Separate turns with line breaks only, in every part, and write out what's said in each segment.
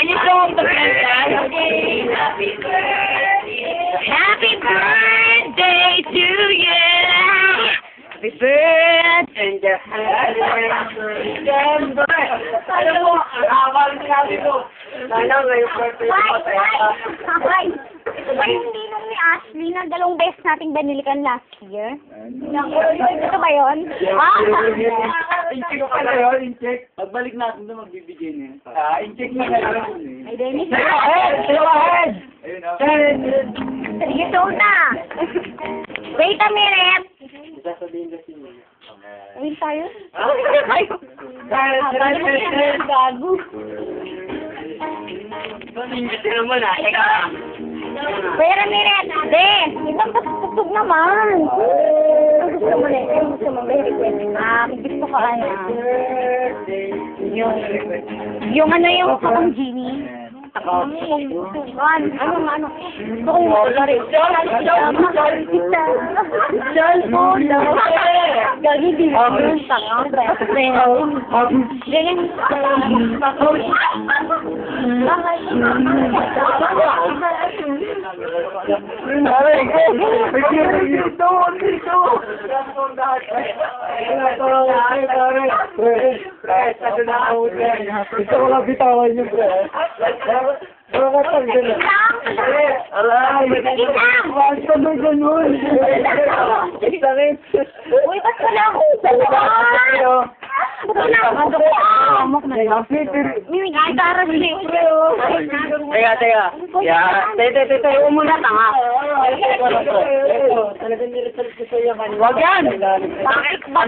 Can you blow up the candle? Happy birthday to you! Happy birthday!
Alam mo, akabal sinabi ko. Sana ngayong birthday ko
Ay! Ito hindi nung ni Ashley na dalawang beses nating binilikan last year. Ito ba yun?
In-check ko pala yun, in-check. Pagbalik natin doon, magbibigay niya. In-check mo na lang.
Ay, Dennis.
Go ahead! Ayun o.
Sige, so na. Wait a minute.
Sasabihin kasi niya.
Ayun tayo.
Ay!
Paano mo yan? Gago.
Ingit ka naman ah. Teka lang.
Wait a minute. De, ibang patutog naman. Gusto mo na. Gusto mo. Very good. Gusto ko ano. Yung ano yung kapang genie. Ano? Ano? Gusto ko yung wala rin. Cellphone. Gagi di ba? Ganyan.
Ito ko lang bitawan niyo, pre. Pero katanggal na. Aray! Bakit ka ba ganun? Sakit.
Uy, ba't ka lang? Mimi, gitara siya.
Teka. Tayo muna, tanga.
Talagang nireserve ko sa'yo kanina.
Wag yan! Bakit ba?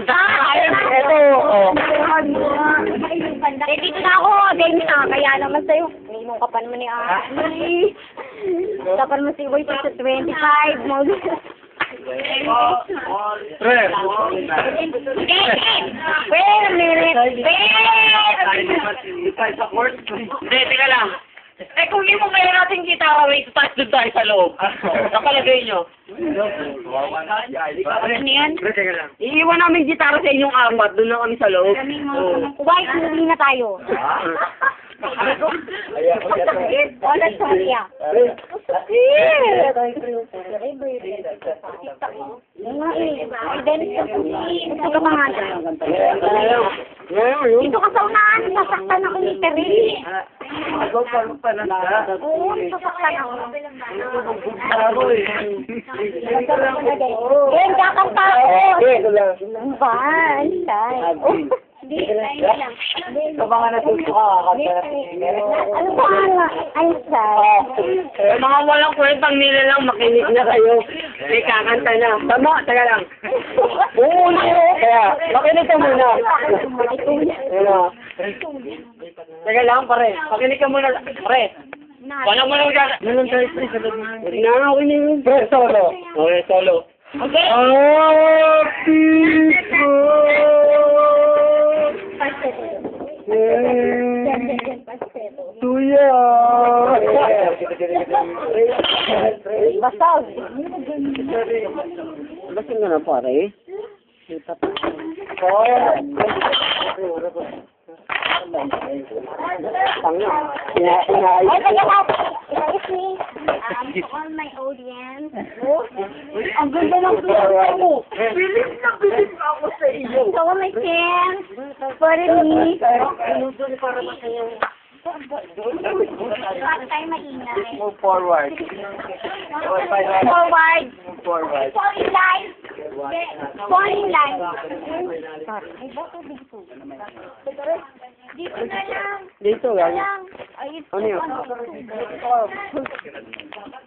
Ito, oh.
Dito na ako, Dennis na. Kaya naman sa'yo. Nung kapan mo ni Ashley. Kapan mo si Boy sa 25 mo.
Pre!
Wait a minute.
Hindi, teka lang. Eh, kung hindi mo kaya natin gitara, wait, touch doon tayo sa loob. Nakalagay nyo.
Ano yan?
Pre, teka lang.
Iiwan namin gitara sa inyong apat, doon na kami sa loob.
White, hindi na tayo. Wala sa kanya. Gusto ka ba nga dyan? Dito ka sa unahan, sasaktan ako ni Terry.
Ako pa na na.
Oo, sasaktan ako.
Ako eh.
Yan, kakanta ako.
Ito lang.
Van, Hindi, lang.
Kabangan na susuka.
Ano ba nga? Ay,
Eh, mga walang kwentang nila lang, makinig na kayo. Eh, kakanta na. Tama, teka lang. Oo, kaya, makinig ka muna. Ano? Teka lang, pare. Makinig ka muna, pare. Walang mo lang gagawin.
Nalang tayo, pre, sa loob na.
Nakakawin niyo yun.
Pre, solo.
Okay, solo. Okay.
Happy Tuya!
Basag.
Lasing ka na, pare.
Ay, taga ka. Excuse me. To all my audience.
Ang ganda ng pinaka mo.
Bilis na bilis ako sa iyo.
To all my fans. For me.
Para masaya.
Huwag tayo maingay.
Move forward.
Forward.
Move forward.
Fall in line. Fall in line. Ay, bakit dito? Dito na lang.
Dito
Dito
lang.
lang. Ay,
Ano yun?